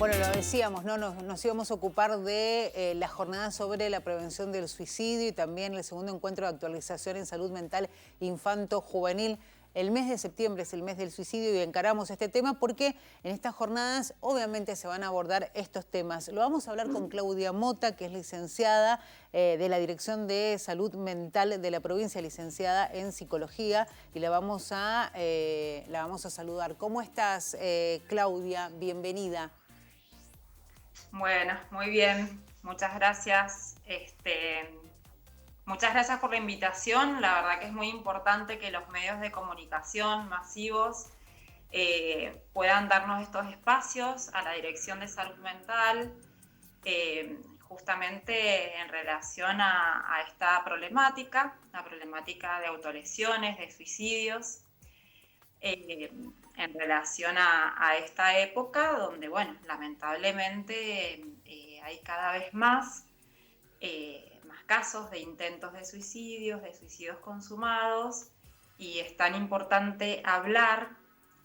Bueno, lo decíamos, ¿no? Nos íbamos a ocupar de la jornada sobre la prevención del suicidio y también el segundo encuentro de actualización en salud mental infanto-juvenil. El mes de septiembre es el mes del suicidio y encaramos este tema porque en estas jornadas obviamente se van a abordar estos temas. Lo vamos a hablar con Claudia Mota, que es licenciada de la Dirección de Salud Mental de la provincia, licenciada en Psicología, y la vamos a saludar. ¿Cómo estás, Claudia? Bienvenida. Bueno, muy bien, muchas gracias. Muchas gracias por la invitación. La verdad que es muy importante que los medios de comunicación masivos puedan darnos estos espacios a la Dirección de Salud Mental, justamente en relación a esta problemática, la problemática de autolesiones, de suicidios. En relación a esta época donde, bueno, lamentablemente hay cada vez más casos de intentos de suicidios consumados, y es tan importante hablar,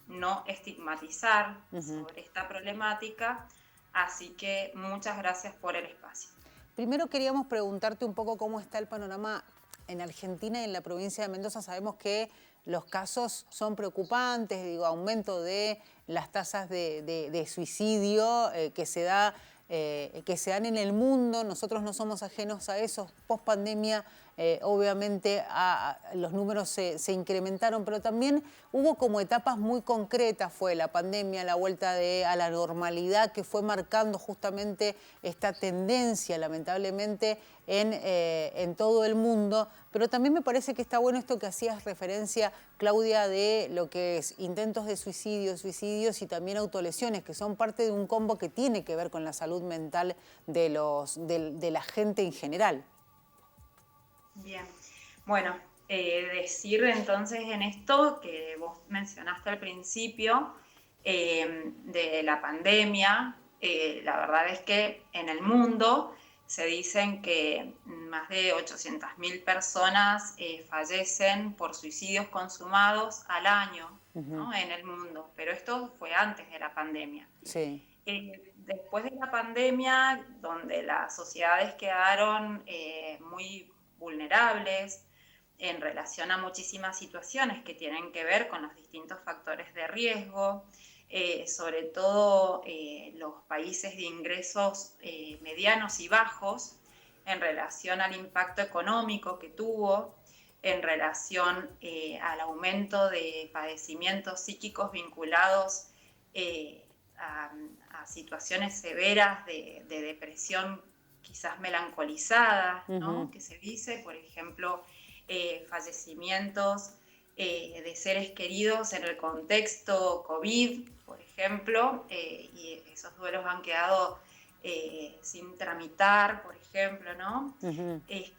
no estigmatizar sobre esta problemática, así que muchas gracias por el espacio. Primero queríamos preguntarte un poco cómo está el panorama en Argentina y en la provincia de Mendoza. Sabemos que los casos son preocupantes, digo, aumento de las tasas de suicidio que se dan en el mundo. Nosotros no somos ajenos a eso. Post pandemia, obviamente, los números se incrementaron, pero también hubo como etapas muy concretas. Fue la pandemia, la vuelta a la normalidad, que fue marcando justamente esta tendencia, lamentablemente, en todo el mundo. Pero también me parece que está bueno esto que hacías referencia, Claudia, de lo que es intentos de suicidios y también autolesiones, que son parte de un combo que tiene que ver con la salud mental de la gente en general. Bien, bueno, decir entonces en esto que vos mencionaste al principio de la pandemia, la verdad es que en el mundo se dicen que más de 800.000 personas fallecen por suicidios consumados al año, ¿no? En el mundo, pero esto fue antes de la pandemia. Sí. Después de la pandemia, donde las sociedades quedaron muy vulnerables en relación a muchísimas situaciones que tienen que ver con los distintos factores de riesgo, sobre todo los países de ingresos medianos y bajos, en relación al impacto económico que tuvo, en relación al aumento de padecimientos psíquicos vinculados a situaciones severas de depresión quizás melancolizada, ¿no? Que se dice, por ejemplo, fallecimientos de seres queridos en el contexto COVID, por ejemplo, y esos duelos han quedado sin tramitar, por ejemplo, ¿no? Es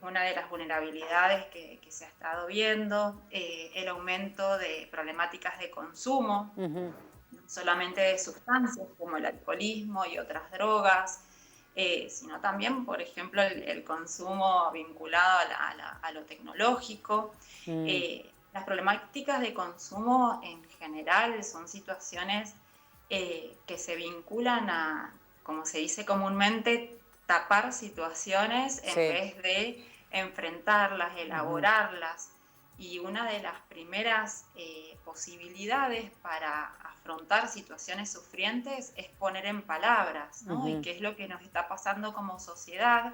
una de las vulnerabilidades que se ha estado viendo, el aumento de problemáticas de consumo, no solamente de sustancias como el alcoholismo y otras drogas, sino también, por ejemplo, el consumo vinculado a lo tecnológico. Las problemáticas de consumo en general son situaciones que se vinculan a, como se dice comúnmente, tapar situaciones en vez de enfrentarlas, elaborarlas. Y una de las primeras posibilidades para afrontar situaciones sufrientes es poner en palabras, ¿no? Y qué es lo que nos está pasando como sociedad,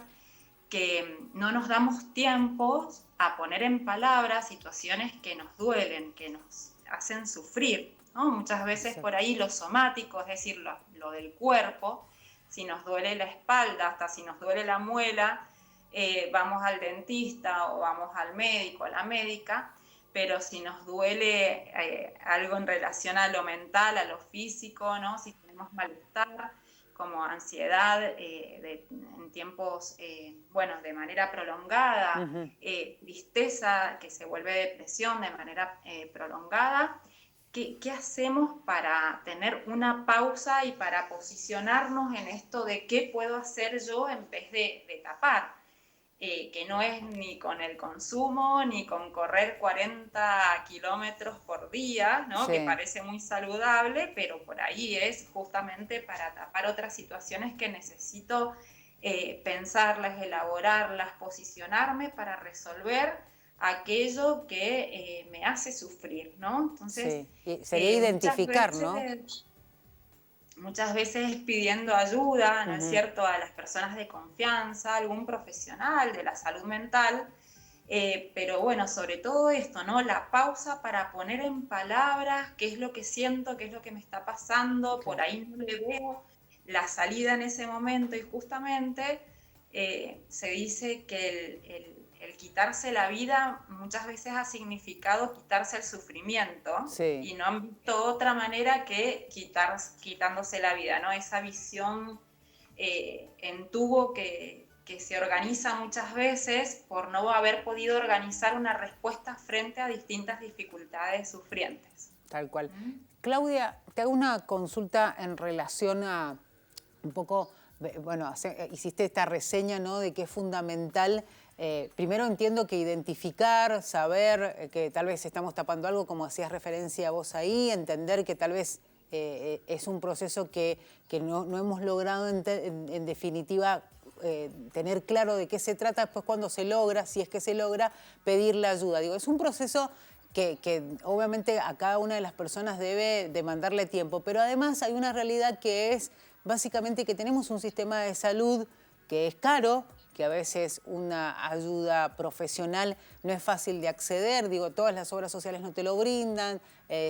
que no nos damos tiempo a poner en palabras situaciones que nos duelen, que nos hacen sufrir, ¿no? Muchas veces por ahí lo somático, es decir, lo del cuerpo, si nos duele la espalda, hasta si nos duele la muela, vamos al dentista o vamos al médico, a la médica, pero si nos duele algo en relación a lo mental, a lo físico, ¿no? Si tenemos malestar, como ansiedad en tiempos, bueno, de manera prolongada, tristeza que se vuelve depresión de manera prolongada, ¿qué hacemos para tener una pausa y para posicionarnos en esto de qué puedo hacer yo en vez de tapar? que no es ni con el consumo, ni con correr 40 kilómetros por día, ¿no? Sí. Que parece muy saludable, pero por ahí es justamente para tapar otras situaciones que necesito pensarlas, elaborarlas, posicionarme para resolver aquello que me hace sufrir, ¿no? Entonces, Sí, y sería identificar, ¿no? Muchas veces pidiendo ayuda, ¿no es Ujú. cierto?, a las personas de confianza, algún profesional de la salud mental, pero bueno, sobre todo esto, ¿no? La pausa para poner en palabras qué es lo que siento, qué es lo que me está pasando, por Claro. ahí no le veo la salida en ese momento y justamente se dice que el quitarse la vida muchas veces ha significado quitarse el sufrimiento Sí. y no han visto otra manera que quitándose la vida, ¿no? Esa visión en tubo que se organiza muchas veces por no haber podido organizar una respuesta frente a distintas dificultades sufrientes. Tal cual. ¿Mm? Claudia, te hago una consulta en relación a un poco, bueno, hiciste esta reseña, ¿no?, de que es fundamental. Primero entiendo que identificar, saber que tal vez estamos tapando algo, como hacías referencia vos ahí, entender que tal vez es un proceso que no hemos logrado en definitiva tener claro de qué se trata. Después cuando se logra, si es que se logra, pedir la ayuda. Digo, es un proceso que obviamente a cada una de las personas debe demandarle tiempo, pero además hay una realidad que es básicamente que tenemos un sistema de salud que es caro, que a veces una ayuda profesional no es fácil de acceder, digo, todas las obras sociales no te lo brindan,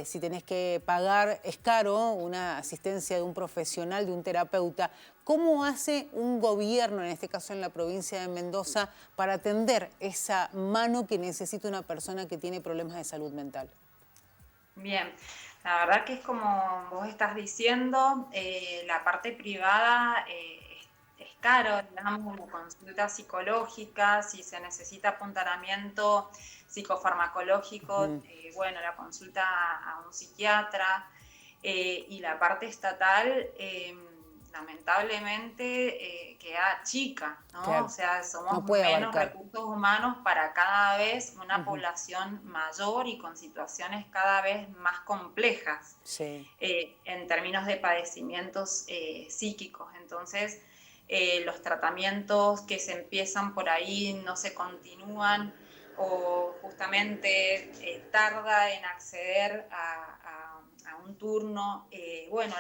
si tenés que pagar es caro una asistencia de un profesional, de un terapeuta. ¿Cómo hace un gobierno, en este caso en la provincia de Mendoza, para atender esa mano que necesita una persona que tiene problemas de salud mental? Bien, la verdad que es como vos estás diciendo, la parte privada es caro, digamos, la consulta psicológica, si se necesita apuntalamiento psicofarmacológico, bueno, la consulta a un psiquiatra, y la parte estatal, lamentablemente, queda chica, ¿no? O Claro, sea, somos no puede menos abarcar. recursos humanos para cada vez una población mayor y con situaciones cada vez más complejas Sí. en términos de padecimientos psíquicos. Entonces, los tratamientos que se empiezan por ahí no se continúan o justamente tarda en acceder a un turno. Bueno,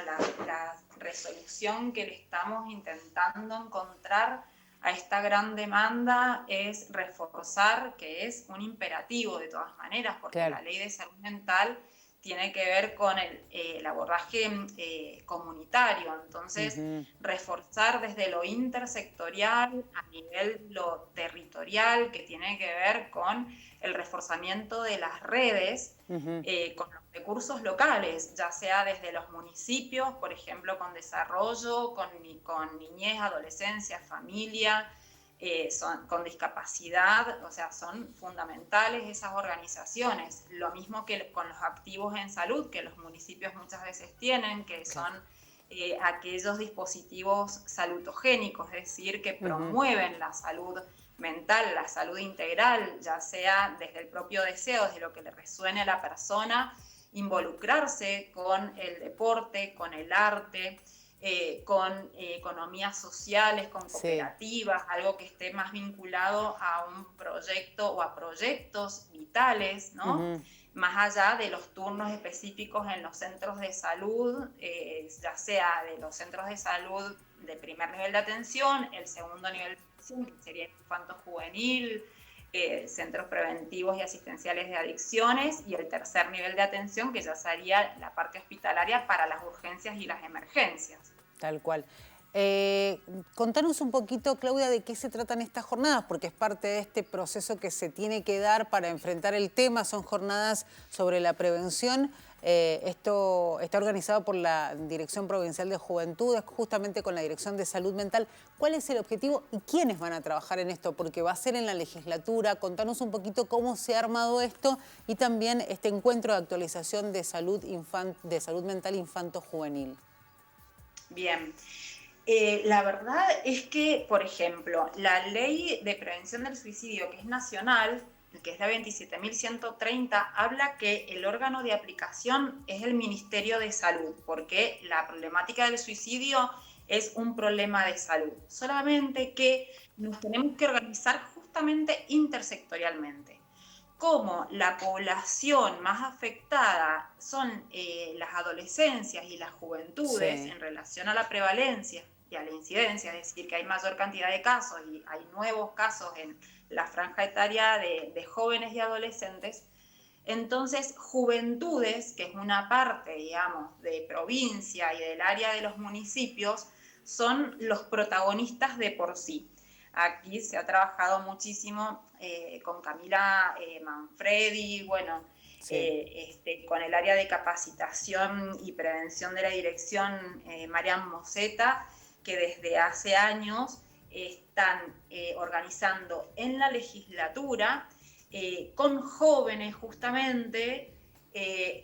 la resolución que le estamos intentando encontrar a esta gran demanda es reforzar, que es un imperativo de todas maneras, porque Claro. la ley de salud mental tiene que ver con el abordaje comunitario. Entonces, reforzar desde lo intersectorial a nivel lo territorial, que tiene que ver con el reforzamiento de las redes con los recursos locales, ya sea desde los municipios, por ejemplo, con desarrollo, con niñez, adolescencia, familia, con discapacidad, o sea, son fundamentales esas organizaciones. Lo mismo que con los activos en salud, que los municipios muchas veces tienen, que son aquellos dispositivos salutogénicos, es decir, que promueven la salud mental, la salud integral, ya sea desde el propio deseo, desde lo que le resuene a la persona, involucrarse con el deporte, con el arte, con economías sociales, con cooperativas, algo que esté más vinculado a un proyecto o a proyectos vitales, ¿no? Más allá de los turnos específicos en los centros de salud, ya sea de los centros de salud de primer nivel de atención, el segundo nivel de atención, que sería infanto-juvenil, centros preventivos y asistenciales de adicciones, y el tercer nivel de atención, que ya sería la parte hospitalaria para las urgencias y las emergencias. Tal cual. Contanos un poquito, Claudia, de qué se tratan estas jornadas, porque es parte de este proceso que se tiene que dar para enfrentar el tema. Son jornadas sobre la prevención. Esto está organizado por la Dirección Provincial de Juventudes, justamente con la Dirección de Salud Mental. ¿Cuál es el objetivo y quiénes van a trabajar en esto? Porque va a ser en la legislatura. Contanos un poquito cómo se ha armado esto y también este encuentro de actualización de salud mental infanto-juvenil. Bien. La verdad es que, por ejemplo, la ley de prevención del suicidio, que es nacional, que es la 27.130, habla que el órgano de aplicación es el Ministerio de Salud, porque la problemática del suicidio es un problema de salud. Solamente que nos tenemos que organizar justamente intersectorialmente. Como la población más afectada son las adolescencias y las juventudes Sí. en relación a la prevalencia y a la incidencia, es decir, que hay mayor cantidad de casos y hay nuevos casos en la franja etaria de jóvenes y adolescentes, entonces juventudes, que es una parte, digamos, de provincia y del área de los municipios, son los protagonistas de por sí. Aquí se ha trabajado muchísimo con Camila Manfredi, bueno, Sí. con el área de capacitación y prevención de la dirección Marian Moseta, que desde hace años están organizando en la legislatura con jóvenes justamente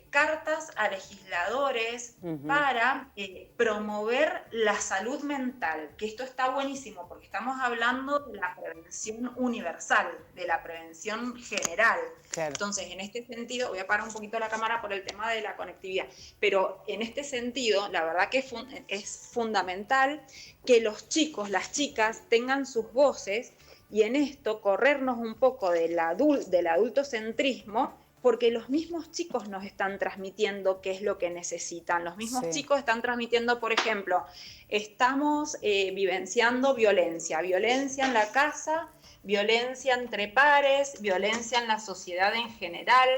cartas a legisladores para promover la salud mental, que esto está buenísimo porque estamos hablando de la prevención universal, de la prevención general. Claro. Entonces, en este sentido, voy a parar un poquito la cámara por el tema de la conectividad, pero en este sentido, la verdad que es fundamental que los chicos, las chicas tengan sus voces y en esto corrernos un poco del adultocentrismo, porque los mismos chicos nos están transmitiendo qué es lo que necesitan. Los mismos chicos están transmitiendo, por ejemplo, estamos vivenciando violencia en la casa, violencia entre pares, violencia en la sociedad en general,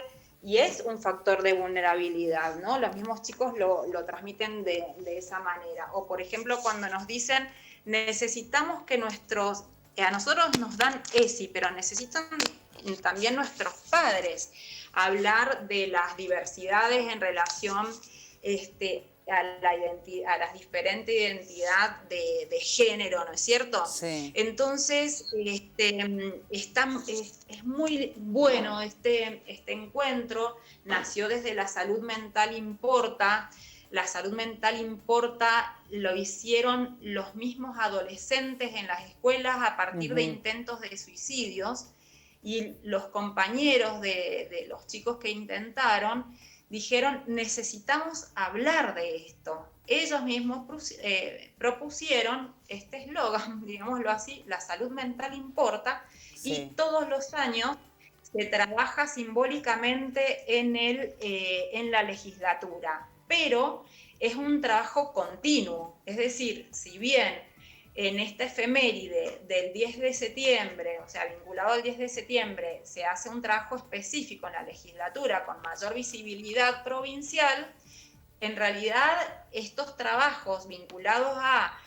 y es un factor de vulnerabilidad, ¿no? Los mismos chicos lo transmiten de esa manera. O, por ejemplo, cuando nos dicen, necesitamos que a nosotros nos dan ESI, pero necesitan también nuestros padres hablar de las diversidades en relación a las diferentes identidades de género, ¿no es cierto? Sí. Entonces, es muy bueno este encuentro, nació desde La Salud Mental Importa. La Salud Mental Importa lo hicieron los mismos adolescentes en las escuelas a partir de intentos de suicidios, y los compañeros de los chicos que intentaron dijeron, necesitamos hablar de esto. Ellos mismos propusieron este eslogan, digámoslo así, La Salud Mental Importa, y todos los años se trabaja simbólicamente en la legislatura, pero es un trabajo continuo, es decir, si bien en esta efeméride del 10 de septiembre, o sea, vinculado al 10 de septiembre, se hace un trabajo específico en la legislatura con mayor visibilidad provincial, en realidad estos trabajos vinculados a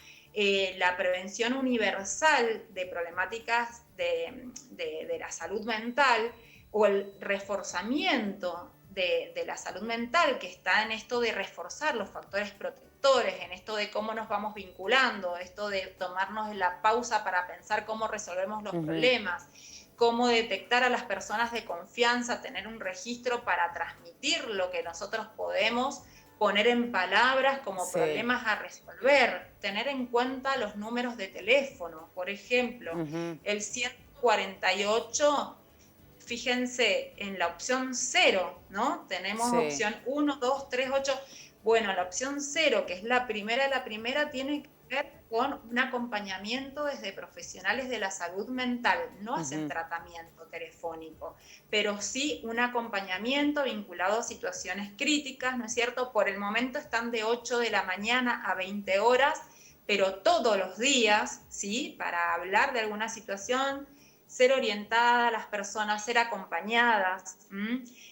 la prevención universal de problemáticas de la salud mental o el reforzamiento de la salud mental, que está en esto de reforzar los factores protectores, en esto de cómo nos vamos vinculando, esto de tomarnos la pausa para pensar cómo resolvemos los problemas, cómo detectar a las personas de confianza, tener un registro para transmitir lo que nosotros podemos poner en palabras como problemas a resolver, tener en cuenta los números de teléfono, por ejemplo, el 148, fíjense en la opción 0, ¿no? Tenemos opción 1, 2, 3, 8. Bueno, la opción 0, que es la primera tiene que ver con un acompañamiento desde profesionales de la salud mental. No hacen tratamiento telefónico, pero sí un acompañamiento vinculado a situaciones críticas, ¿no es cierto? Por el momento están de 8 de la mañana a 20 horas, pero todos los días, ¿sí? Para hablar de alguna situación, ser orientada a las personas, ser acompañadas.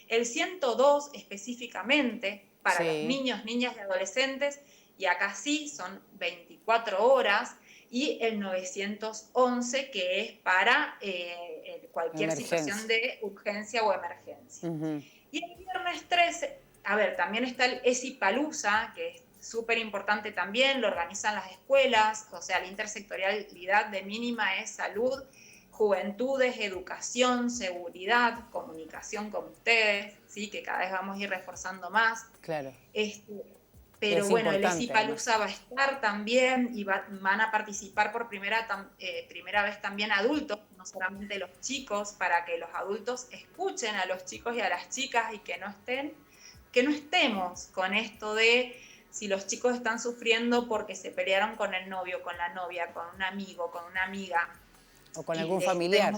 El 102 específicamente para los niños, niñas y adolescentes, y acá sí son 24 horas, y el 911 que es para cualquier situación de urgencia o emergencia. Y el viernes 13, a ver, también está el ESIPalooza, que es súper importante también, lo organizan las escuelas, o sea, la intersectorialidad de mínima es salud, juventudes, educación, seguridad, comunicación con ustedes, ¿sí? Que cada vez vamos a ir reforzando más. Claro. pero Es bueno, el importante además. ESI-Palusa va a estar también y van a participar por primera vez también adultos, no solamente los chicos, para que los adultos escuchen a los chicos y a las chicas y que no estemos con esto de si los chicos están sufriendo porque se pelearon con el novio, con la novia, con un amigo, con una amiga, O con y algún familiar.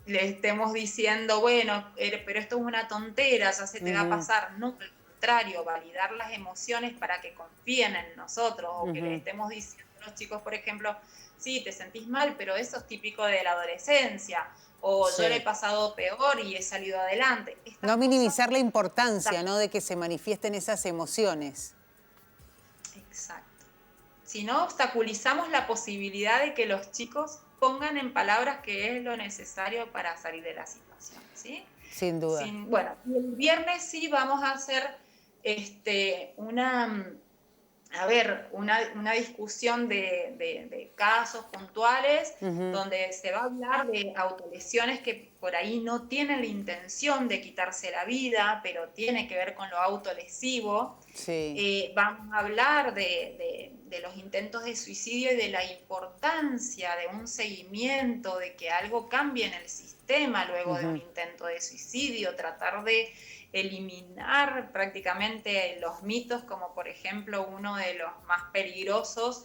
le estemos diciendo, bueno, pero esto es una tontera, ya se te va a Ujú, pasar. No, al contrario, validar las emociones para que confíen en nosotros, o que le ujú. estemos diciendo a los chicos, por ejemplo, sí, te sentís mal, pero eso es típico de la adolescencia, o yo le he Sí. pasado peor y he salido adelante. Estas No cosas, minimizar la importancia, ¿no? De que se manifiesten esas emociones. exacto. Si no, obstaculizamos la posibilidad de que los chicos pongan en palabras qué es lo necesario para salir de la situación, ¿sí? Sin duda. Bueno, y el viernes sí vamos a hacer una discusión de casos puntuales Ujú, donde se va a hablar de autolesiones que por ahí no tienen la intención de quitarse la vida, pero tiene que ver con lo autolesivo. sí. Vamos a hablar de los intentos de suicidio y de la importancia de un seguimiento, de que algo cambie en el sistema luego de un Ujú. intento de suicidio, tratar de eliminar prácticamente los mitos, como por ejemplo uno de los más peligrosos,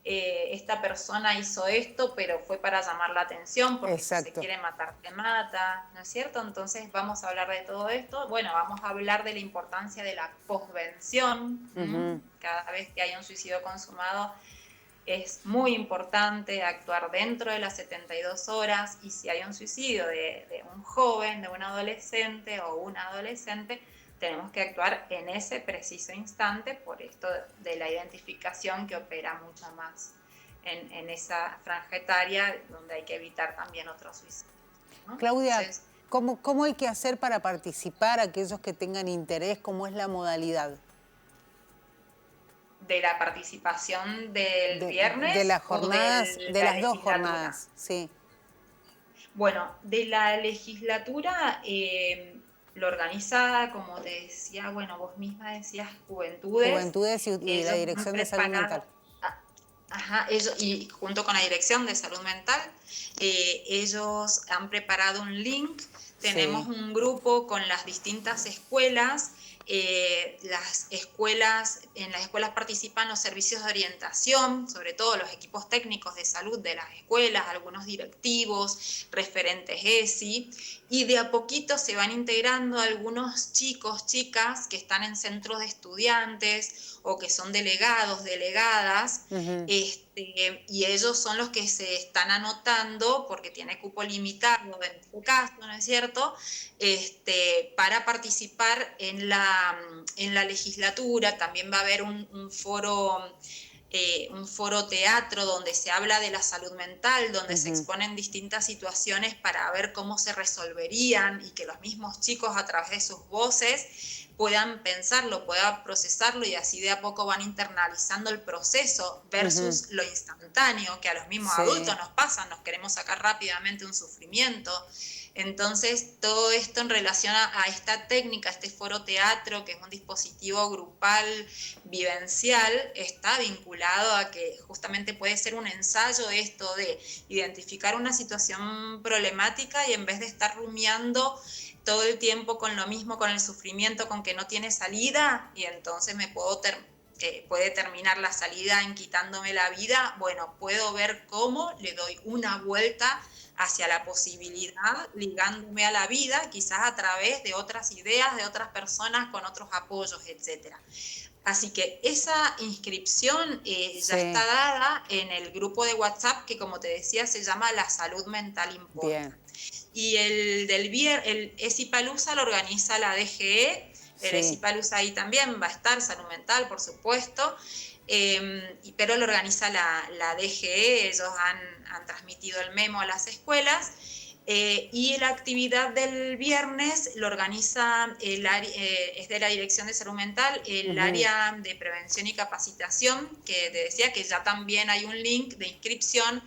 esta persona hizo esto, pero fue para llamar la atención, porque si se Exacto. quiere matar, te mata, ¿no es cierto? Entonces vamos a hablar de todo esto. Bueno, vamos a hablar de la importancia de la posvención. Ujú. Cada vez que hay un suicidio consumado, es muy importante actuar dentro de las 72 horas, y si hay un suicidio de un joven, de un adolescente o una adolescente, tenemos que actuar en ese preciso instante por esto de la identificación que opera mucho más en esa franja etaria donde hay que evitar también otros suicidios, ¿no? Claudia, Entonces, ¿cómo hay que hacer para participar aquellos que tengan interés? ¿Cómo es la modalidad de la participación del de viernes las o jornadas, de de la las dos legislatura. jornadas? Sí. Bueno, de la legislatura lo organiza, como te decía, bueno, vos misma decías Juventudes. Juventudes y la Ellos han Dirección de Salud Mental. preparado, ajá, ellos, y junto con la Dirección de Salud Mental, ellos han preparado un link. Tenemos Sí. un grupo con las distintas escuelas. En las escuelas participan los servicios de orientación, sobre todo los equipos técnicos de salud de las escuelas, algunos directivos, referentes ESI, y de a poquito se van integrando algunos chicos, chicas que están en centros de estudiantes o que son delegados, delegadas, Ujú. y ellos son los que se están anotando, porque tiene cupo limitado en este caso, ¿no es cierto?, para participar en la legislatura. También va a haber un foro teatro donde se habla de la salud mental, donde se Ujú. exponen distintas situaciones para ver cómo se resolverían, y que los mismos chicos a través de sus voces puedan pensarlo, puedan procesarlo, y así de a poco van internalizando el proceso Ujú. versus lo instantáneo que a los mismos Sí. adultos nos pasa, nos queremos sacar rápidamente un sufrimiento. Entonces, todo esto en relación a esta técnica, este foro teatro, que es un dispositivo grupal vivencial, está vinculado a que justamente puede ser un ensayo esto de identificar una situación problemática, y en vez de estar rumiando todo el tiempo con lo mismo, con el sufrimiento, con que no tiene salida, y entonces puede terminar la salida en quitándome la vida. Bueno, puedo ver cómo le doy una vuelta hacia la posibilidad, ligándome a la vida, quizás a través de otras ideas, de otras personas, con otros apoyos, etcétera. Así que esa inscripción ya Sí. está dada en el grupo de WhatsApp, que como te decía se llama La Salud Mental Importa. Bien. Y el ESIPALUSA lo organiza la DGE. El Sí. ESIPALUSA ahí también va a estar, salud mental, por supuesto, pero lo organiza la DGE. Ellos han transmitido el memo a las escuelas. Y la actividad del viernes lo organiza es de la Dirección de Salud Mental, el Ujú. área de prevención y capacitación, que te decía que ya también hay un link de inscripción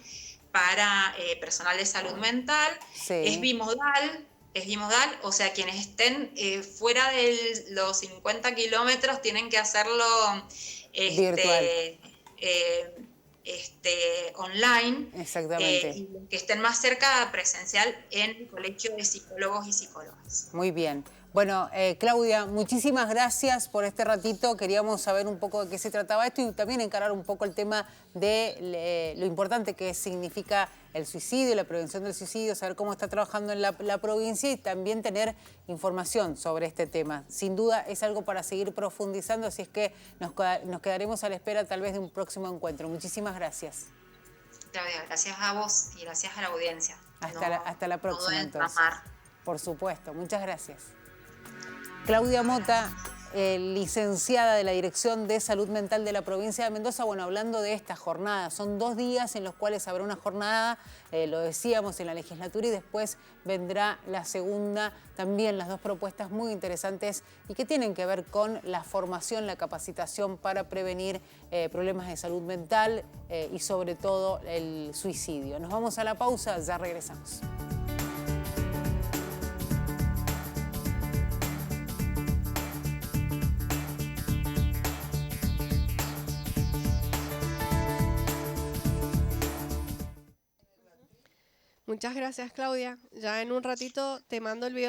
para personal de salud mental. Es Sí. bimodal, es bimodal, o sea, quienes estén fuera de los 50 kilómetros tienen que hacerlo Virtual. Online, Exactamente. y los que estén más cerca presencial en el Colegio de Psicólogos y Psicólogas. Muy bien. Bueno, Claudia, muchísimas gracias por este ratito. Queríamos saber un poco de qué se trataba esto y también encarar un poco el tema de lo importante que significa el suicidio, la prevención del suicidio, saber cómo está trabajando en la provincia y también tener información sobre este tema. Sin duda es algo para seguir profundizando, así es que nos quedaremos a la espera tal vez de un próximo encuentro. Muchísimas gracias. Claudia, gracias a vos y gracias a la audiencia. Hasta la próxima, entonces. Tramar. Por supuesto. Muchas gracias. Claudia Mota, licenciada de la Dirección de Salud Mental de la provincia de Mendoza, bueno, hablando de esta jornada. Son 2 días en los cuales habrá una jornada, lo decíamos, en la legislatura y después vendrá la segunda. También las 2 propuestas muy interesantes y que tienen que ver con la formación, la capacitación para prevenir problemas de salud mental y sobre todo el suicidio. Nos vamos a la pausa, ya regresamos. Muchas gracias, Claudia. Ya en un ratito te mando el video.